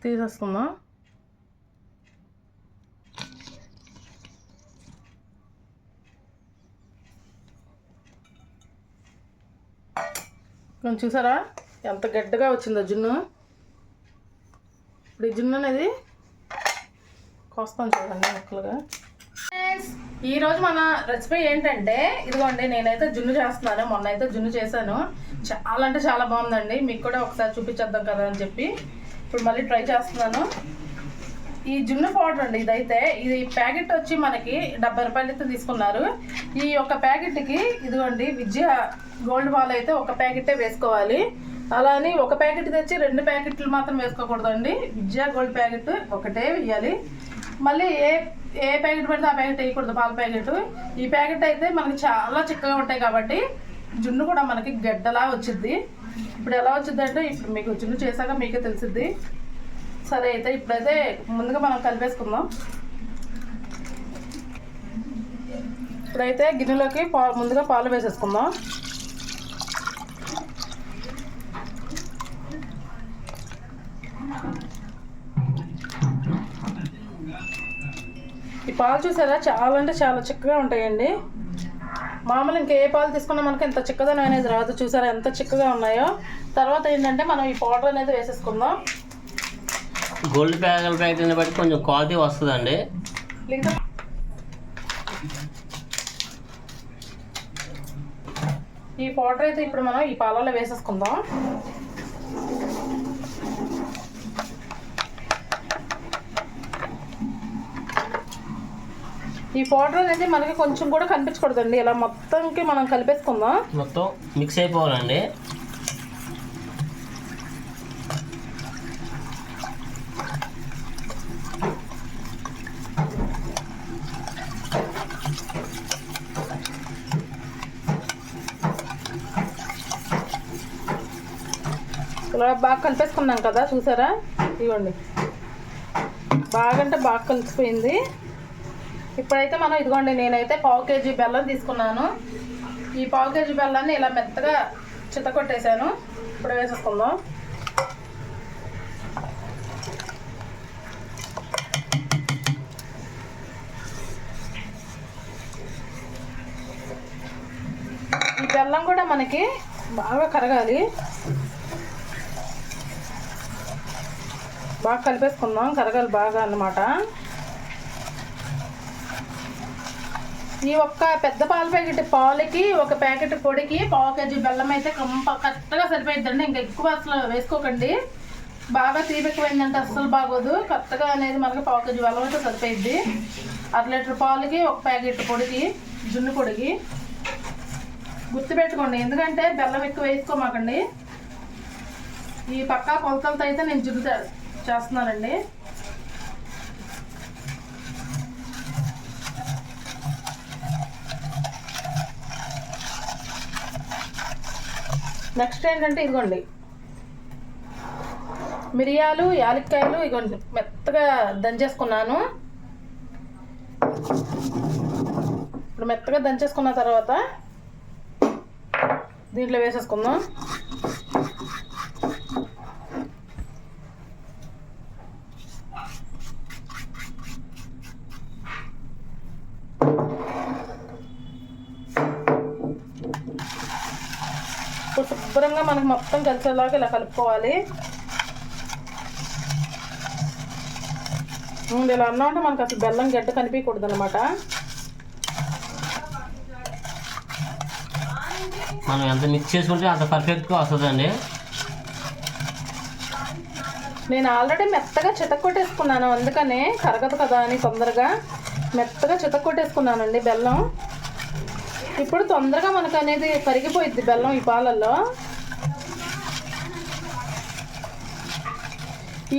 తీసేసుకుందాం. కొంచెం చూసారా ఎంత గడ్డగా వచ్చిందో జున్ను. ఇప్పుడు ఈ జున్ను అనేది కోస్తాను చూడండి ముక్కలుగా. ఈరోజు మన రెసిపీ ఏంటంటే ఇదిగోండి, నేనైతే జున్ను చేస్తున్నాను. మొన్న అయితే జున్ను చేశాను, చాలా అంటే చాలా బాగుందండి. మీకు కూడా ఒకసారి చూపించేద్దాం కదా అని చెప్పి ఇప్పుడు మళ్ళీ ట్రై చేస్తున్నాను. ఈ జున్ను పౌడర్ అండి ఇదైతే. ఇది ప్యాకెట్ వచ్చి మనకి 70 రూపాయలు అయితే తీసుకున్నారు. ఈ ఒక ప్యాకెట్కి ఇదిగోండి విజయ గోల్డ్ బాల్ అయితే ఒక ప్యాకెటే వేసుకోవాలి. అలా అని ఒక ప్యాకెట్ తెచ్చి 2 ప్యాకెట్లు మాత్రం వేసుకోకూడదండి. విజయ గోల్డ్ ప్యాకెట్ ఒకటే వేయాలి. మళ్ళీ ఏ ప్యాకెట్ పెడితే ఆ ప్యాకెట్ వేయకూడదు, పాల ప్యాకెట్. ఈ ప్యాకెట్ అయితే మనకి చాలా చిక్కగా ఉంటాయి కాబట్టి జున్ను కూడా మనకి గడ్డలా వచ్చింది. ఇప్పుడు ఎలా వచ్చింది అంటే ఇప్పుడు మీకు జున్ను చేశాక మీకే తెలిసిద్ది. సరే అయితే ఇప్పుడైతే ముందుగా మనం కలిపేసుకుందాం. ఇప్పుడైతే గిన్నెలోకి ముందుగా పాలు వేసేసుకుందాం. ఈ పాలు చూసారా చాలా అంటే చాలా చిక్కగా ఉంటాయండి. మామూలు ఇంకే పాలు తీసుకున్నా మనకి ఎంత చిక్కదనం అనేది రాదు. చూసారా ఎంత చిక్కగా ఉన్నాయో. తర్వాత ఏంటంటే మనం ఈ పౌడర్ అనేది వేసేసుకుందాం. గోల్డ్ ప్యాకెట్ని బట్టి కొంచెం క్వాలిటీ వస్తుందండి. ఇంకా ఈ పౌడర్ అయితే ఇప్పుడు మనం ఈ పాలలో వేసేసుకుందాం. ఈ పౌడర్ అనేది మనకి కొంచెం కూడా కనిపించకూడదండి. ఇలా మొత్తంకి మనం కలిపేసుకుందాం. మొత్తం మిక్స్ అయిపోవాలండి. ఇలా బాగా కలిపేసుకున్నాం కదా, చూసారా ఇవ్వండి. బాగా అంటే బాగా కలిసిపోయింది. ఇప్పుడైతే మనం ఇదిగోండి, నేనైతే 1/2 కేజీ బెల్లం తీసుకున్నాను. ఈ 1/2 కేజీ బెల్లాన్ని ఇలా మెత్తగా చితకొట్టేశాను. ఇప్పుడు వేసేసుకుందాం. ఈ బెల్లం కూడా మనకి బాగా కరగాలి. బాగా కలిపేసుకుందాం, కరగాలి బాగా అన్నమాట. ఈ ఒక్క పెద్ద పాల ప్యాకెట్ పాలకి ఒక ప్యాకెట్ పొడికి 1/2 కేజీ బెల్లం అయితే కరెక్ట్గా సరిపోయిద్దండి. ఇంకా ఎక్కువ అసలు వేసుకోకండి. బాగా తీపెక్కువైందంటే అస్సలు బాగోదు. కరెక్ట్గా అనేది మనకి 1/2 కేజీ బెల్లం అయితే సరిపోయిద్ది. 1/2 లీటర్ పాలకి ఒక ప్యాకెట్ పొడికి, జున్ను పొడికి. గుర్తుపెట్టుకోండి, ఎందుకంటే బెల్లం ఎక్కువ వేసుకోమాకండి. ఈ పక్కా కొలతలతో అయితే నేను జున్ను చేస్తున్నానండి. నెక్స్ట్ ఏంటంటే ఇదిగోండి మిరియాలు, యాలక్కాయలు ఇదిగోండి మెత్తగా దంచేసుకున్నాను. ఇప్పుడు మెత్తగా దంచేసుకున్న తర్వాత దీంట్లో వేసేసుకుందాం. శుభ్రంగా మనకు మొత్తం కలిసేలాగా ఇలా కలుపుకోవాలి. ఇలా అన్నా అంటే మనకు అసలు బెల్లం గడ్డ కనిపించకూడదు అనమాట. మనం ఎంత మిక్స్ చేసుకుంటే అంత పర్ఫెక్ట్గా వస్తుందండి. నేను ఆల్రెడీ మెత్తగా చితక్కొట్టేసుకున్నాను, అందుకనే కరగదు కదా అని తొందరగా మెత్తగా చితక్కొట్టేసుకున్నానండి బెల్లం. ఇప్పుడు తొందరగా మనకు అనేది కరిగిపోయిద్ది బెల్లం ఈ పాలల్లో.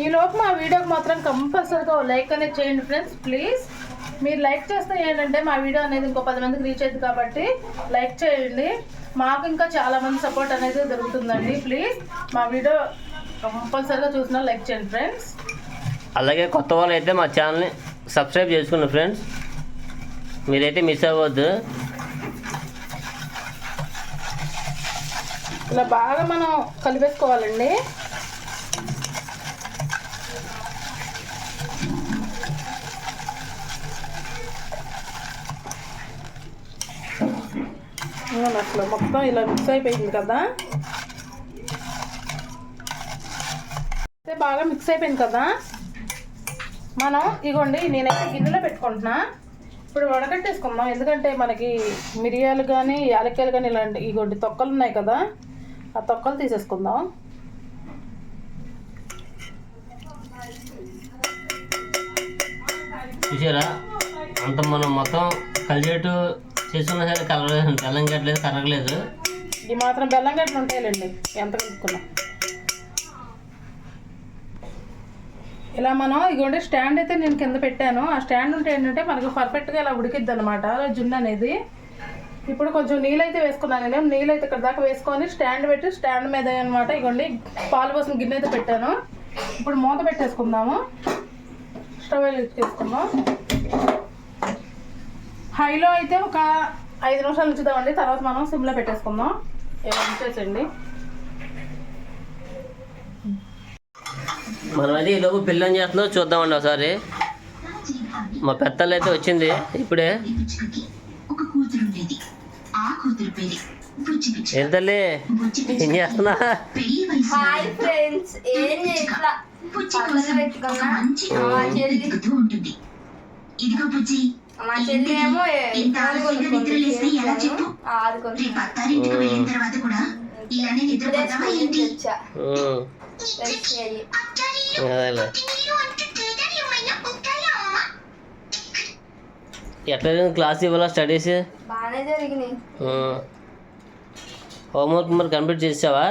ఈలోపు మా వీడియోకి మాత్రం కంపల్సరీగా లైక్ అనేది చేయండి ఫ్రెండ్స్, ప్లీజ్. మీరు లైక్ చేస్తే ఏంటంటే మా వీడియో అనేది ఇంకో 10 మందికి రీచ్ అయింది కాబట్టి లైక్ చేయండి. మాకు ఇంకా చాలామంది సపోర్ట్ అనేది దొరుకుతుందండి. ప్లీజ్ మా వీడియో కంపల్సరీగా చూసినా లైక్ చేయండి ఫ్రెండ్స్. అలాగే కొత్త వాళ్ళు అయితే మా ఛానల్ని సబ్స్క్రైబ్ చేసుకోండి ఫ్రెండ్స్, మీరైతే మిస్ అవ్వద్దు. ఇలా బాగా మనం కలిపేసుకోవాలండి. ఇదిగోండి అసలు మొత్తం ఇలా మిక్స్ అయిపోయింది కదా, బాగా మిక్స్ అయిపోయింది కదా. మనం ఇగోండి నేనైతే గిన్నెలో పెట్టుకుంటున్నా. ఇప్పుడు వడకట్టేసుకుందాం, ఎందుకంటే మనకి మిరియాలు కానీ యాలక్కాయలు కానీ ఇలాంటి ఇగోండి తొక్కలు ఉన్నాయి కదా, ఆ తొక్కలు తీసేసుకుందాం. చూసారా అంత మనం మొత్తం కలిసేటు చేసుకున్నా సరే కలగలేదు, బెల్లం గట్టలేదు, కరగలేదు. ఈ మాత్రం బెల్లం గట్టలు ఉంటాయిలేండి ఎంత కలుపుకున్నాం. ఇలా మనం ఇగోండి స్టాండ్ అయితే నేను కింద పెట్టాను. ఆ స్టాండ్ ఉంటే ఏంటంటే మనకు పర్ఫెక్ట్గా ఇలా ఉడికిద్ది అనమాట జున్ను అనేది. ఇప్పుడు కొంచెం నీళ్ళు అయితే వేసుకున్నాను నేను. నీళ్ళు అయితే ఇక్కడ దాకా వేసుకొని స్టాండ్ పెట్టి స్టాండ్ మీద అనమాట ఇగోండి పాలు పోసిన గిన్నె అయితే పెట్టాను. ఇప్పుడు మూత పెట్టేసుకుందాము, స్టవ్ వేసుకుందాం. హైలో అయితే ఒక 5 నిమిషాలు ఉంచుదామండి, తర్వాత మనం సిమ్లో పెట్టేసుకుందాం. ఇలా ఉంచేసండి. మనం అయితే ఈలోపు పిల్లని చేస్తుందో చూద్దామండి ఒకసారి. మా పెద్దలు అయితే వచ్చింది ఇప్పుడే. ఏం తల్లి ఏం చేస్తున్నా? హాయ్ ఫ్రెండ్స్, ఏం చేయట్లా పక్కన పెట్టుకున్నా. మా చెల్లి ఏమో ఎట్లా క్లాస్ ఇవ్వాలా స్టడీస్? బాగానే జరిగినాయి. హోంవర్క్ మరి కంప్లీట్ చేసావా?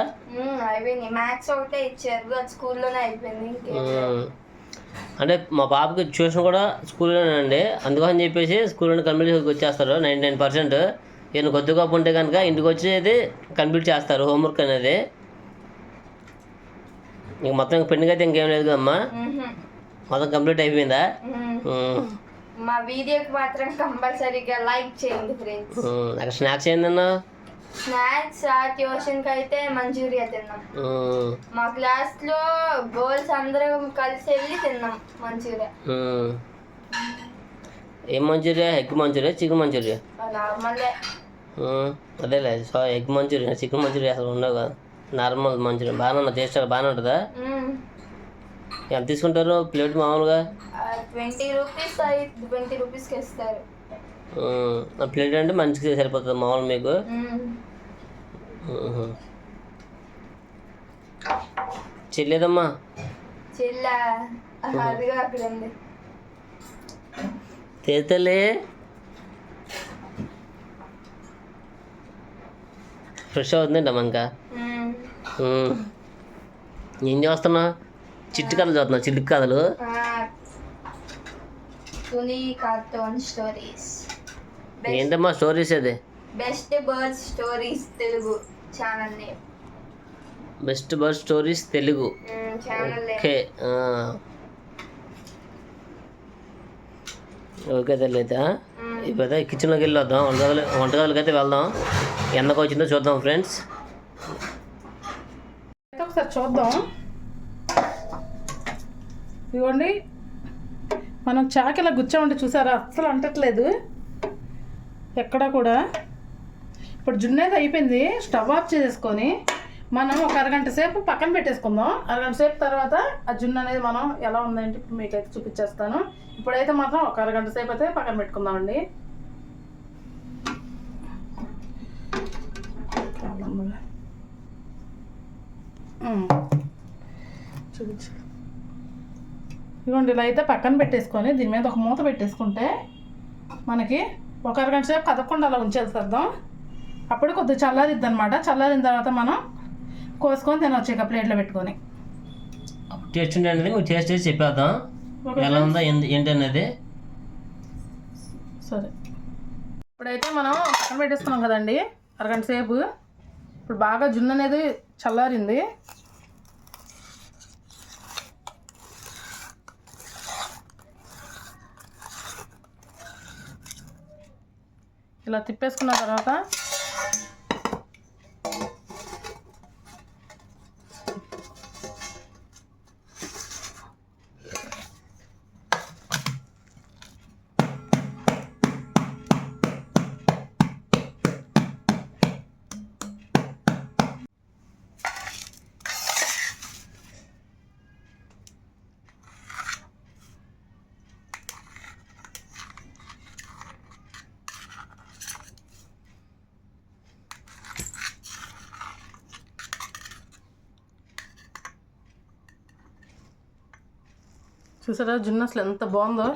అయిపోయింది. మ్యాథ్స్ ఒకటే ఇచ్చారు, అది స్కూల్లోనే అయిపోయింది. అంటే మా పాపకి ట్యూషన్ కూడా స్కూల్లోనేనండి, అందుకని చెప్పేసి స్కూల్లోనే కంప్లీట్ వచ్చేస్తారు 99%. నేను కొద్ది గొప్ప ఉంటే కనుక ఇంటికి వచ్చేది కంప్లీట్ చేస్తారు హోంవర్క్ అనేది. ఇంక మొత్తం పెండింగ్ అయితే ఇంకేం లేదు కదమ్మా, మొత్తం కంప్లీట్ అయిపోయిందా? మా వీడియోకి మాత్రం కంపల్సరీగా లైక్ చేయండి ఫ్రెండ్స్. అక్కడ స్నాక్స్ ఏందన్నా? స్నాక్స్ ట్యూషన్కి అయితే మంచూరియా తిన్నాం. మా క్లాస్లో గర్ల్స్ అందరం కలిసి వెళ్ళి తిన్నాం మంచూరియా. ఏం manchurian? Egg manchurian, chicken manchurian? నార్మలే. అదేలే ఎగ్ మంచూరియా, చికెన్ మంచూరియా అసలు ఉండవు కదా, నార్మల్ మంచూరియా. బాగానే టేస్ట్ బాగానే ఉంటుందా? ఎంత తీసుకుంటారు ప్లేట్ మామూలుగా? 20 రూపీస్. 20 రూపీస్కి ఇస్తారు. ప్లేట్ అంటే మంచిగా సరిపోతుంది మామూలు మీకు? చెల్లేదమ్మా? చెల్లా అదిగా అక్కడ ఉంది. తేతలే ఫ్రెష్ అవుతుందంటమ్మా ఇంకా. ఏం చేస్తున్నా? చిట్టు కథలు చదువుతున్నా, చిట్టు కథలు. Cartoon stories. ఏంటమ్మా స్టోరీస్? అది best birds stories Telugu channel name. Best bird stories Telugu. Okay okay తల్లి. అయితే ఇప్పుడు కిచెన్లోకి వెళ్ళి వద్దాం, వంటగదిలోకి అయితే వెళ్దాం. ఎంతకు వచ్చిందో చూద్దాం ఫ్రెండ్స్. ఒకసారి చూద్దాం. ఇవ్వండి మనం చాకిలా గుచ్చామంటే చూసారా అస్సలు అంటట్లేదు ఎక్కడా కూడా. ఇప్పుడు జున్ను అయితే అయిపోయింది. స్టవ్ ఆఫ్ చేసేసుకొని మనం ఒక అరగంట సేపు పక్కన పెట్టేసుకుందాం. అరగంట సేపు తర్వాత ఆ జున్ను అనేది మనం ఎలా ఉందంటే ఇప్పుడు మీకైతే చూపించేస్తాను. ఇప్పుడైతే మాత్రం ఒక అరగంట సేపు అయితే పక్కన పెట్టుకుందామండి. చూపించు. ఇదిగోండి ఇలా అయితే పక్కన పెట్టేసుకొని దీని మీద ఒక మూత పెట్టేసుకుంటే మనకి ఒక అరగంట సేపు కదపకుండా అలా ఉంచేసేద్దాం. అప్పుడు కొద్దిగా చల్లారిద్ది అనమాట. చల్లారిన తర్వాత మనం కోసుకొని తినొచ్చు ఇక ప్లేట్లో పెట్టుకొని. టేస్ట్ ఉండే అనేది మీకు టేస్ట్ చేసి చెప్పేద్దాం ఎలా ఉందా ఏంటి అనేది. సరే ఇప్పుడైతే మనం పక్కన పెట్టేసుకున్నాం కదండి అరగంట సేపు. ఇప్పుడు బాగా జున్ను అనేది చల్లారింది. ఇలా తిప్పేసుకున్న తర్వాత చూసారా జున్ను అసలు ఎంత బాగుందో,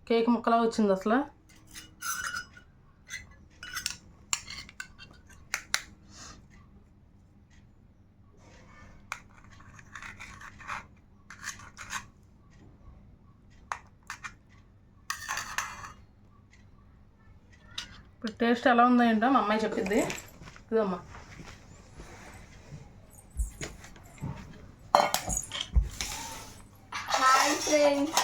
కేక్ ముక్కలా వచ్చింది అసలు. ఇప్పుడు టేస్ట్ ఎలా ఉందో ఏంటో మా అమ్మాయి చెప్పింది. ఇదమ్మా హాయ్ ఫ్రెండ్స్,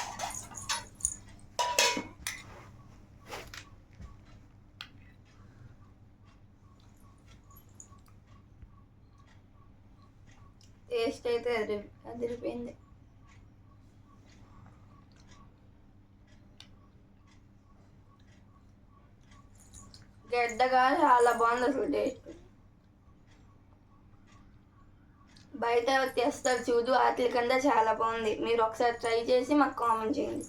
టేస్ట్ అయితే అదిరిపోయింది. గడ్డగా చాలా బాగుంది అసలు టేస్ట్. బయట తెస్తారు చూడు, వాటి కన్నా చాలా బాగుంది. మీరు ఒకసారి ట్రై చేసి మాకు కామెంట్ చేయండి.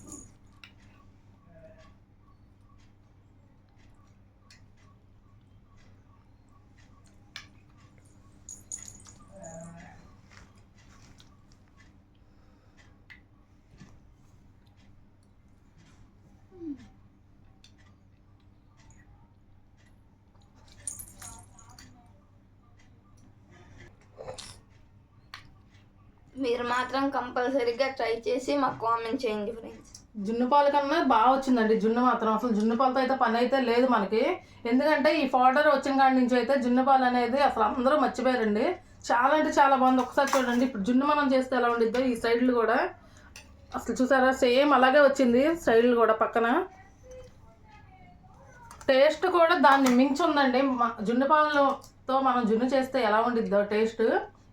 మీరు మాత్రం కంపల్సరీగా ట్రై చేసి మాకు కామెంట్ చేయండి ఫ్రెండ్స్. జున్ను పాలు కన్నా బాగా వచ్చిందండి జున్ను మాత్రం. అసలు జున్ను పాలతో అయితే పని అయితే లేదు మనకి. ఎందుకంటే ఈ పౌడర్ వచ్చిన కాడి నుంచి అయితే జున్ను పాలు అనేది అసలు అందరూ మర్చిపోయారండి. చాలా అంటే చాలా బాగుంది. ఒకసారి చూడండి ఇప్పుడు జున్ను మనం చేస్తే ఎలా ఉండిద్దో. ఈ సైడ్లు కూడా అసలు చూసారా సేమ్ అలాగే వచ్చింది, సైడ్లు కూడా పక్కన. టేస్ట్ కూడా దాన్ని మించి ఉందండి. జున్ను పాలతో మనం జున్ను చేస్తే ఎలా ఉండిద్దో టేస్ట్,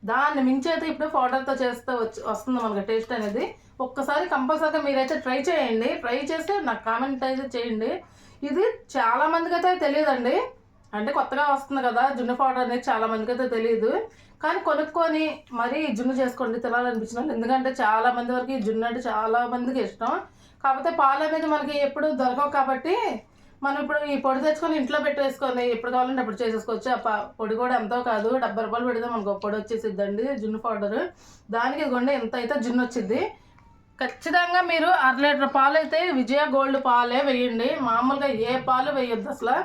దాన్ని మించి అయితే ఇప్పుడు పౌడర్తో చేస్తే వస్తుంది మనకి టేస్ట్ అనేది. ఒక్కసారి కంపల్సరీగా మీరైతే ట్రై చేయండి. ట్రై చేసి నాకు కామెంట్ అయితే చేయండి. ఇది చాలా మందికి అయితే తెలియదండి, అంటే కొత్తగా వస్తుంది కదా జున్ను పౌడర్ అనేది, చాలా మందికి అయితే తెలియదు. కానీ కొనుక్కొని మరీ జున్ను చేసుకోండి తినాలనిపించిన వాళ్ళు. ఎందుకంటే చాలా మంది వరకు ఈ జున్ను అంటే చాలా మందికి ఇష్టం. కాకపోతే పాలు అనేది మనకి ఎప్పుడు దొరకవు కాబట్టి మనం ఇప్పుడు ఈ పొడి తెచ్చుకొని ఇంట్లో పెట్టేసుకొని ఎప్పుడు కావాలంటే అప్పుడు చేసేసుకోవచ్చు. ఆ పొడి కూడా ఎంతో కాదు, 70 రూపాయలు పెడితే మనకు పొడి వచ్చేసిద్దండి జున్ను పౌడర్. దానికి ఇదిగోండి ఎంత అయితే జున్ను వచ్చింది. ఖచ్చితంగా మీరు 1/2 లీటర్ పాలు అయితే విజయ గోల్డ్ పాలే వేయండి, మామూలుగా ఏ పాలు వేయొద్దు అసలు.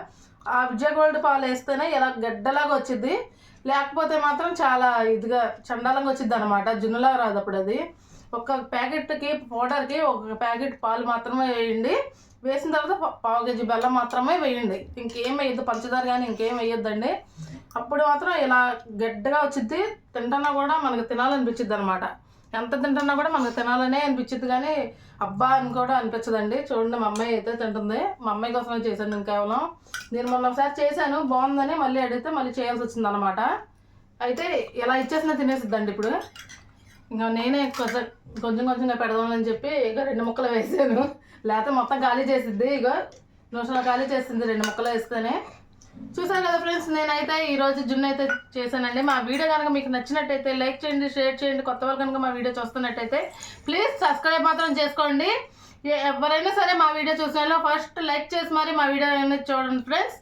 ఆ విజయ గోల్డ్ పాలు వేస్తేనే ఇలా గడ్డలాగా వచ్చింది, లేకపోతే మాత్రం చాలా ఇదిగా చండాలంగా వచ్చింది అనమాట, జున్నులాగా రాదు అప్పుడు అది. ఒక ప్యాకెట్కి పౌడర్కి ఒక ప్యాకెట్ పాలు మాత్రమే వేయండి. వేసిన తర్వాత 1/4 కేజీ బెల్లం మాత్రమే వేయండి, ఇంకేం వేయద్దు, పంచదార కానీ ఇంకేం వేయొద్దండి. అప్పుడు మాత్రం ఇలా గడ్డగా వచ్చింది, తింటున్నా కూడా మనకు తినాలనిపించిద్ది అనమాట. ఎంత తింటున్నా కూడా మనకు తినాలనే అనిపించింది, కానీ అబ్బా అని కూడా అనిపించదండి. చూడండి మా అమ్మాయి అయితే తింటుంది, మా అమ్మాయి కోసమే చేశాను నేను కేవలం. నేను మొన్న ఒకసారి చేశాను బాగుందని మళ్ళీ అడిగితే మళ్ళీ చేయాల్సి వచ్చింది అనమాట. అయితే ఇలా ఇచ్చేసిన తినేసిద్దండి ఇప్పుడు. ఇంకా నేనే కొంచెం కొంచెంగా పెడదామని చెప్పి ఇక 2 ముక్కలు వేసాను, లేకపోతే మొత్తం ఖాళీ చేసిద్ది. ఇక నిమిషంలో ఖాళీ చేసింది 2 ముక్కలు వేస్తేనే. చూసాను కదా ఫ్రెండ్స్, నేనైతే ఈరోజు జున్ను అయితే చేశానండి. మా వీడియో కనుక మీకు నచ్చినట్టయితే లైక్ చేయండి, షేర్ చేయండి. కొత్త వాళ్ళు కనుక మా వీడియో చూస్తున్నట్టయితే ప్లీజ్ సబ్స్క్రైబ్ మాత్రం చేసుకోండి. ఎవరైనా సరే మా వీడియో చూసిన ఫస్ట్ లైక్ చేసి మరి మా వీడియో అనేది చూడండి ఫ్రెండ్స్.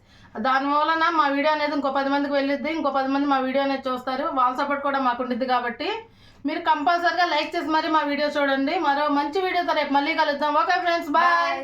దానివలన మా వీడియో అనేది ఇంకో 10 మందికి వెళ్ళిద్ది, ఇంకో 10 మంది మా వీడియో అనేది చూస్తారు. వాళ్ళ సపోర్ట్ కూడా మాకు ఉండిద్ది కాబట్టి మీరు కంపల్సరీగా లైక్ చేసి మరి మా వీడియో చూడండి. మరో మంచి వీడియోతో రేపు మళ్ళీ కలుద్దాం. Okay friends, bye.